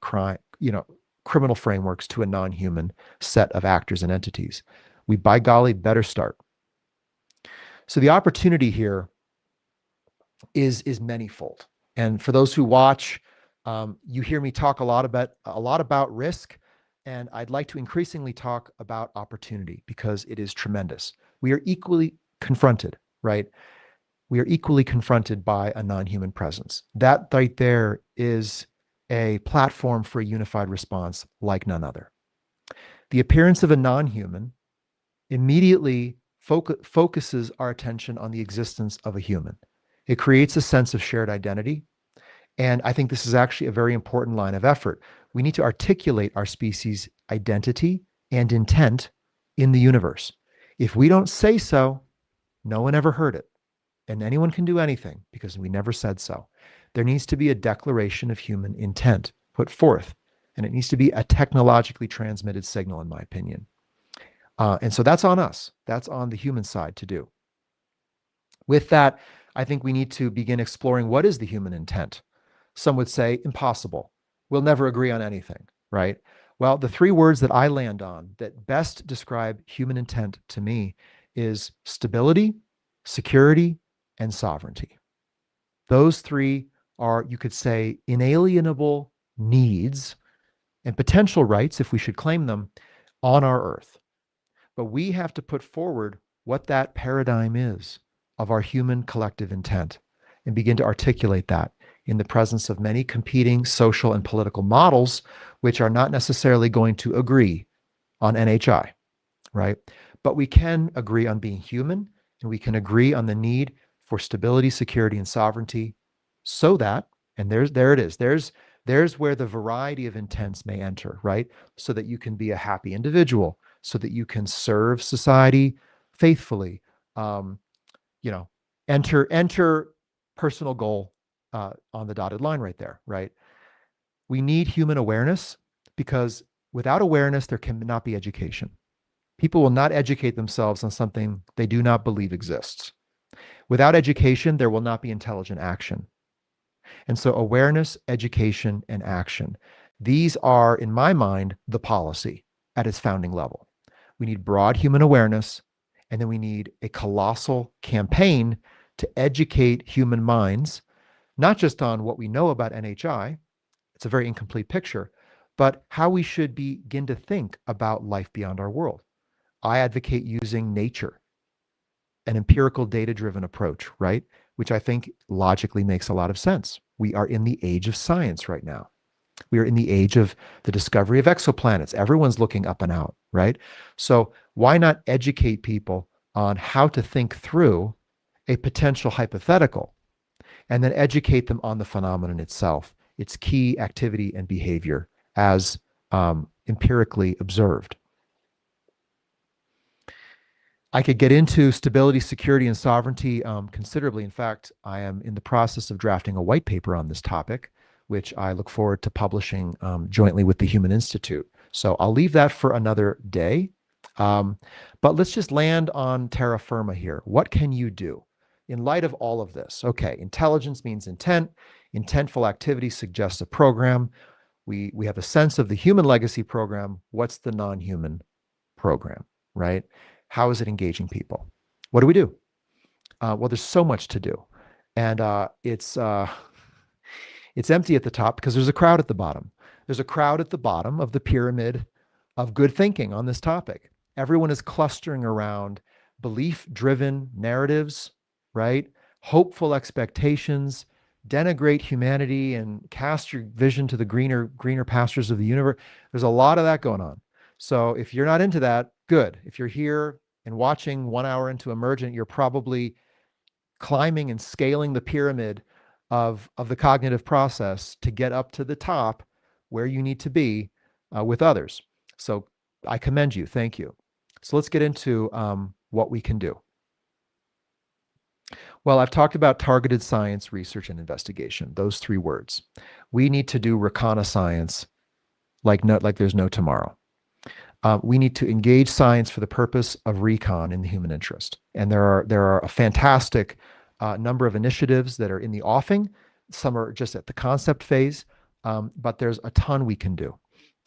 criminal frameworks to a non-human set of actors and entities. We, by golly, better start. So the opportunity here is manifold. And for those who watch, you hear me talk a lot about risk, and I'd like to increasingly talk about opportunity because it is tremendous. We are equally confronted, right? We are equally confronted by a non-human presence. That right there is a platform for a unified response like none other. The appearance of a non-human immediately focuses our attention on the existence of a human. It creates a sense of shared identity. And I think this is actually a very important line of effort. We need to articulate our species' identity and intent in the universe. If we don't say so, no one ever heard it. And anyone can do anything because we never said so. There needs to be a declaration of human intent put forth, and it needs to be a technologically transmitted signal, in my opinion. And so that's on us. That's on the human side to do. With that, I think we need to begin exploring what is the human intent. Some would say impossible. We'll never agree on anything, right? Well, the three words that I land on that best describe human intent to me is stability, security, and sovereignty. Those three are, you could say, inalienable needs and potential rights, if we should claim them, on our earth. But we have to put forward what that paradigm is of our human collective intent and begin to articulate that in the presence of many competing social and political models, which are not necessarily going to agree on NHI, right? But we can agree on being human, and we can agree on the need for stability, security, and sovereignty so that, and there it is, there's where the variety of intents may enter, right? So that you can be a happy individual, so that you can serve society faithfully, enter personal goal on the dotted line right there, right? We need human awareness because without awareness, there cannot be education. People will not educate themselves on something they do not believe exists. Without education, there will not be intelligent action. And so awareness, education, and action, these are, in my mind, the policy at its founding level. We need broad human awareness, and then we need a colossal campaign to educate human minds, not just on what we know about NHI, it's a very incomplete picture, but how we should begin to think about life beyond our world. I advocate using nature, an empirical data-driven approach, right? Which I think logically makes a lot of sense. We are in the age of science right now. We are in the age of the discovery of exoplanets. Everyone's looking up and out, right? So why not educate people on how to think through a potential hypothetical and then educate them on the phenomenon itself, its key activity and behavior as empirically observed. I could get into stability, security, and sovereignty considerably. In fact, I am in the process of drafting a white paper on this topic, which I look forward to publishing jointly with the Human Institute. So I'll leave that for another day. But let's just land on terra firma here. What can you do in light of all of this? Okay, intelligence means intent. Intentful activity suggests a program. We have a sense of the human legacy program. What's the non-human program, right? How is it engaging people? What do we do? Well, there's so much to do. And it's empty at the top because there's a crowd at the bottom. There's a crowd at the bottom of the pyramid of good thinking on this topic. Everyone is clustering around belief-driven narratives, right? Hopeful expectations, denigrate humanity and cast your vision to the greener pastures of the universe. There's a lot of that going on. So if you're not into that, good. If you're here and watching 1 hour into Emergent, you're probably climbing and scaling the pyramid of the cognitive process to get up to the top where you need to be with others. So I commend you. Thank you. So let's get into what we can do. Well, I've talked about targeted science, research, and investigation, those three words. We need to do reconnaissance like there's no tomorrow. We need to engage science for the purpose of recon in the human interest. And there are a fantastic number of initiatives that are in the offing. Some are just at the concept phase, but there's a ton we can do.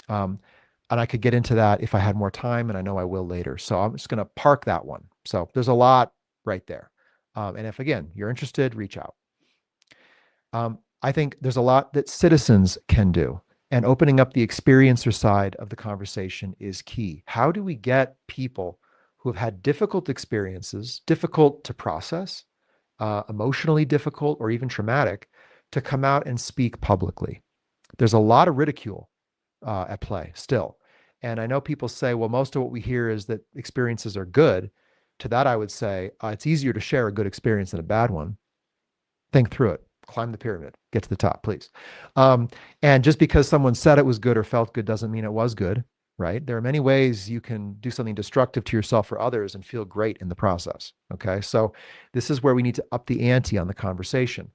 And I could get into that if I had more time, and I know I will later. So I'm just going to park that one. So there's a lot right there. And if, again, you're interested, reach out. I think there's a lot that citizens can do. And opening up the experiencer side of the conversation is key. How do we get people who have had difficult experiences, difficult to process, emotionally difficult, or even traumatic, to come out and speak publicly? There's a lot of ridicule at play still. And I know people say, well, most of what we hear is that experiences are good. To that, I would say, it's easier to share a good experience than a bad one. Think through it. climb the pyramid, get to the top, please. And just because someone said it was good or felt good doesn't mean it was good, right? There are many ways you can do something destructive to yourself or others and feel great in the process. Okay. So this is where we need to up the ante on the conversation.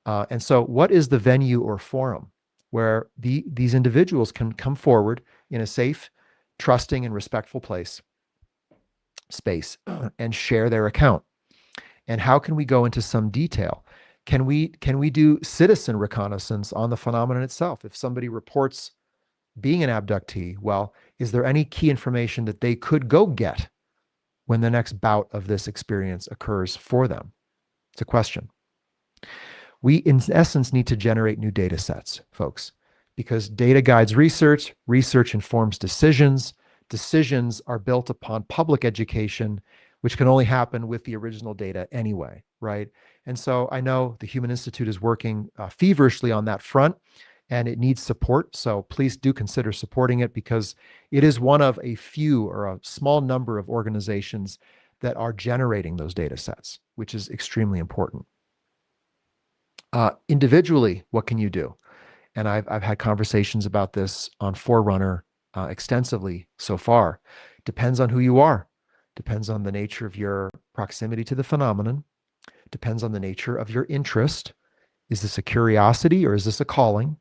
And so what is the venue or forum where these individuals can come forward in a safe, trusting, and respectful space and share their account? And how can we go into some detail? Can we do citizen reconnaissance on the phenomenon itself? If somebody reports being an abductee, well, is there any key information that they could go get when the next bout of this experience occurs for them? It's a question. We, in essence, need to generate new data sets, folks, because data guides research, research informs decisions, decisions are built upon public education, which can only happen with the original data anyway, right? And so I know the Human Institute is working feverishly on that front, and it needs support. So please do consider supporting it, because it is one of a few or a small number of organizations that are generating those data sets, which is extremely important. Individually, what can you do? And I've had conversations about this on Forerunner extensively so far. Depends on who you are. Depends on the nature of your proximity to the phenomenon. Depends on the nature of your interest. Is this a curiosity or is this a calling?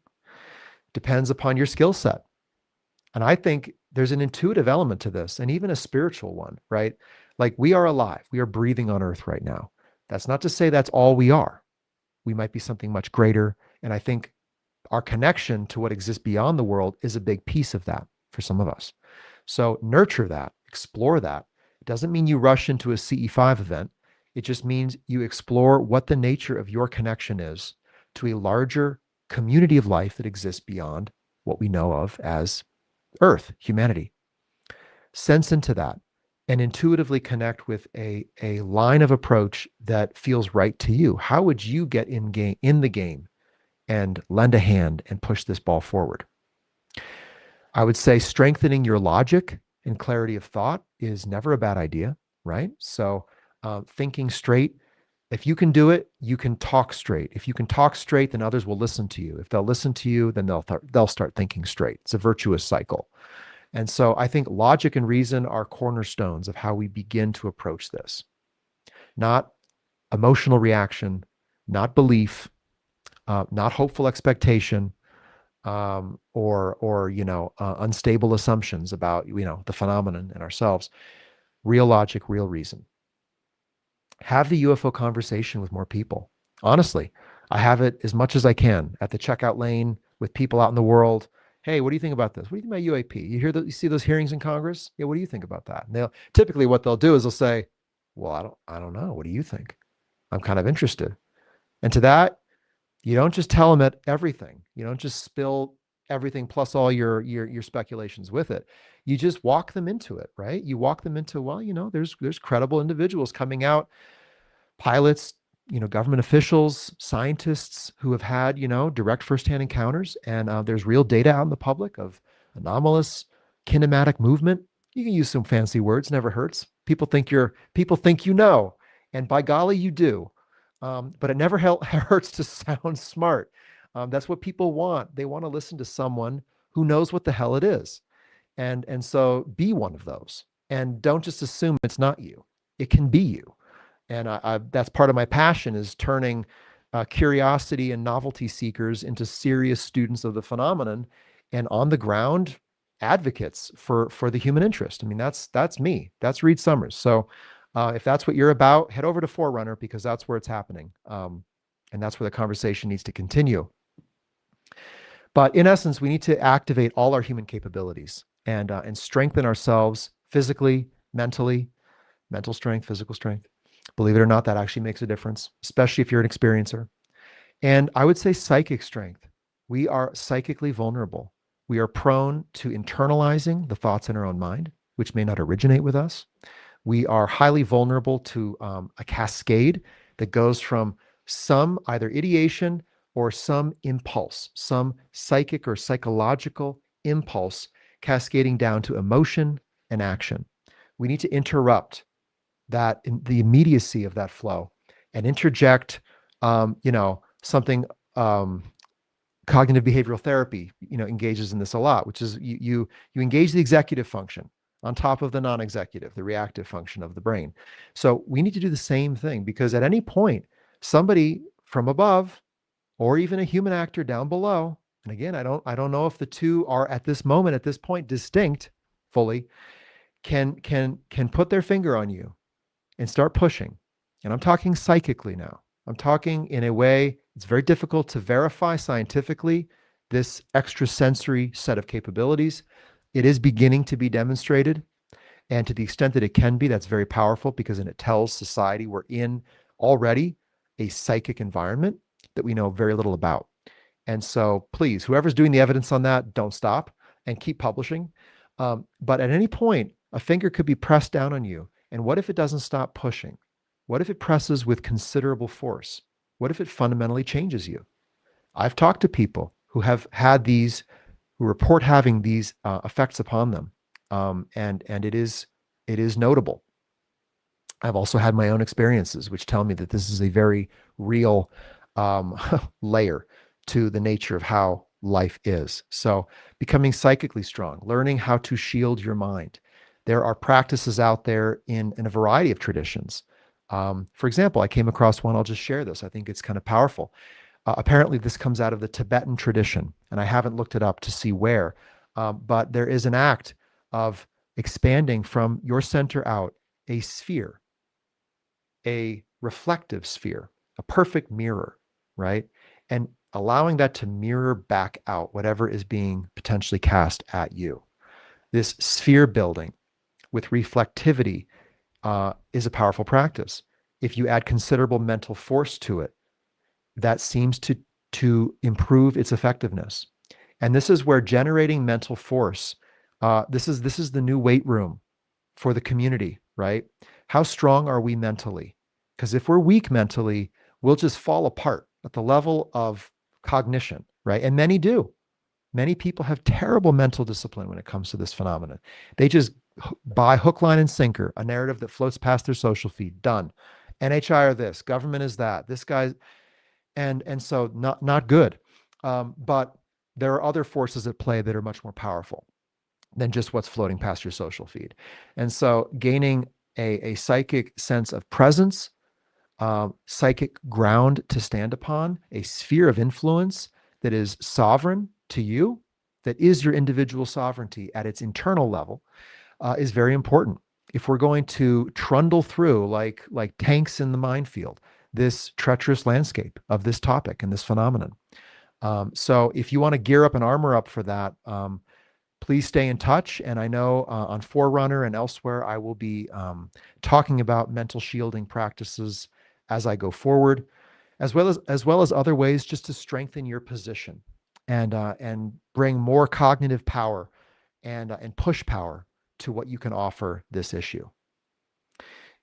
Depends upon your skill set. And I think there's an intuitive element to this, and even a spiritual one, right? Like, we are alive. We are breathing on earth right now. That's not to say that's all we are. We might be something much greater. And I think our connection to what exists beyond the world is a big piece of that for some of us. So nurture that, explore that. It doesn't mean you rush into a CE5 event. It just means you explore what the nature of your connection is to a larger community of life that exists beyond what we know of as Earth, humanity. Sense into that and intuitively connect with a line of approach that feels right to you. How would you get in the game and lend a hand and push this ball forward? I would say strengthening your logic and clarity of thought is never a bad idea, right? So thinking straight, if you can do it, you can talk straight. If you can talk straight, then others will listen to you. If they'll listen to you, then they'll start thinking straight. It's a virtuous cycle. And so I think logic and reason are cornerstones of how we begin to approach this. Not emotional reaction, not belief, not hopeful expectation, or unstable assumptions about the phenomenon and ourselves. Real logic, real reason. Have the UFO conversation with more people. Honestly, I have it as much as I can at the checkout lane with people out in the world. Hey, what do you think about this? What do you think about UAP? You see those hearings in Congress? Yeah, what do you think about that? And typically what they'll do is they'll say, well, I don't know. What do you think? I'm kind of interested. And to that, you don't just tell them everything. You don't just spill everything plus all your speculations with it. You just walk them into it, right? You walk them into, well, there's credible individuals coming out, pilots, government officials, scientists who have had, direct firsthand encounters. And there's real data out in the public of anomalous kinematic movement. You can use some fancy words, never hurts. People think you know, and by golly, you do. But it never hurts to sound smart. That's what people want. They want to listen to someone who knows what the hell it is. And so be one of those. And don't just assume it's not you. It can be you. And that's part of my passion, is turning curiosity and novelty seekers into serious students of the phenomenon and on the ground advocates for the human interest. I mean, that's me. That's Reed Summers. So if that's what you're about, head over to Forerunner, because that's where it's happening. And that's where the conversation needs to continue. But in essence, we need to activate all our human capabilities and strengthen ourselves physically, mentally, mental strength, physical strength. Believe it or not, that actually makes a difference, especially if you're an experiencer. And I would say psychic strength. We are psychically vulnerable. We are prone to internalizing the thoughts in our own mind, which may not originate with us. We are highly vulnerable to a cascade that goes from some either ideation or some impulse, some psychic or psychological impulse cascading down to emotion and action. We need to interrupt that, in the immediacy of that flow, and interject, something cognitive behavioral therapy, engages in this a lot, which is you engage the executive function on top of the non-executive, the reactive function of the brain. So we need to do the same thing, because at any point, somebody from above, or even a human actor down below, and again, I don't know if the two are at this moment, at this point, distinct fully, can put their finger on you and start pushing. And I'm talking psychically now. I'm talking in a way it's very difficult to verify scientifically, this extrasensory set of capabilities. It is beginning to be demonstrated. And to the extent that it can be, that's very powerful, because then it tells society we're in already a psychic environment that we know very little about. And so please, whoever's doing the evidence on that, don't stop and keep publishing. But at any point, a finger could be pressed down on you. And what if it doesn't stop pushing? What if it presses with considerable force? What if it fundamentally changes you? I've talked to people who have had these, who report having these effects upon them, and it is notable. I've also had my own experiences, which tell me that this is a very real layer to the nature of how life is. So becoming psychically strong, learning how to shield your mind. There are practices out there in a variety of traditions. For example, I came across one, I'll just share this. I think it's kind of powerful. Apparently, this comes out of the Tibetan tradition, and I haven't looked it up to see where, but there is an act of expanding from your center out a sphere, a reflective sphere, a perfect mirror, right? And allowing that to mirror back out whatever is being potentially cast at you. This sphere building with reflectivity is a powerful practice. If you add considerable mental force to it, that seems to improve its effectiveness. And this is where generating mental force, this is the new weight room for the community, right? How strong are we mentally? Because if we're weak mentally, we'll just fall apart at the level of cognition, right? And many do. Many people have terrible mental discipline when it comes to this phenomenon. They just buy hook, line, and sinker a narrative that floats past their social feed. Done. NHI are this, government is that, this guy, and so not good. But there are other forces at play that are much more powerful than just what's floating past your social feed. And so gaining a psychic sense of presence, psychic ground to stand upon, a sphere of influence that is sovereign to you, that is your individual sovereignty at its internal level, is very important. If we're going to trundle through like tanks in the minefield, this treacherous landscape of this topic and this phenomenon. So if you want to gear up and armor up for that, please stay in touch. And I know on Forerunner and elsewhere, I will be talking about mental shielding practices as I go forward, as well as other ways just to strengthen your position and bring more cognitive power and push power to what you can offer this issue.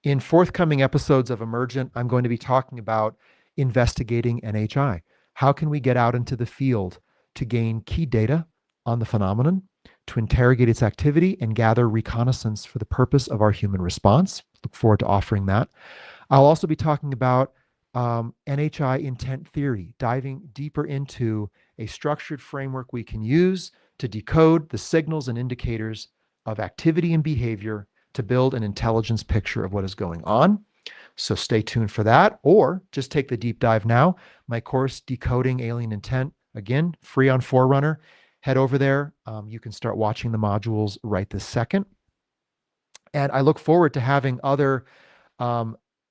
In forthcoming episodes of Emergent, I'm going to be talking about investigating NHI. How can we get out into the field to gain key data on the phenomenon, to interrogate its activity and gather reconnaissance for the purpose of our human response? Look forward to offering that. I'll also be talking about NHI intent theory, diving deeper into a structured framework we can use to decode the signals and indicators of activity and behavior to build an intelligence picture of what is going on. So stay tuned for that, or just take the deep dive now. My course, Decoding Alien Intent, again, free on Forerunner. Head over there. You can start watching the modules right this second. And I look forward to having other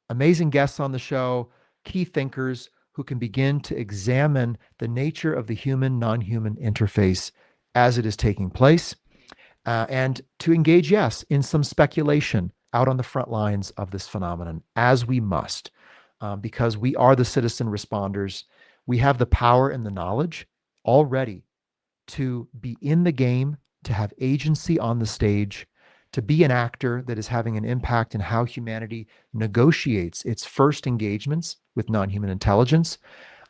amazing guests on the show, key thinkers who can begin to examine the nature of the human-non-human interface as it is taking place. And to engage, yes, in some speculation out on the front lines of this phenomenon, as we must, because we are the citizen responders. We have the power and the knowledge already to be in the game, to have agency on the stage, to be an actor that is having an impact in how humanity negotiates its first engagements with non-human intelligence.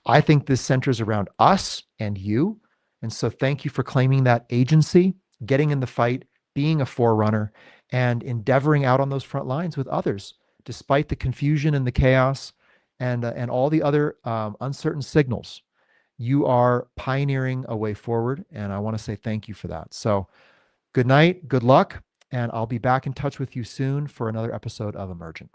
I think this centers around us and you. And so thank you for claiming that agency, getting in the fight, being a forerunner, and endeavoring out on those front lines with others, despite the confusion and the chaos and all the other uncertain signals. You are pioneering a way forward, and I want to say thank you for that. So good night, good luck, and I'll be back in touch with you soon for another episode of Emergent.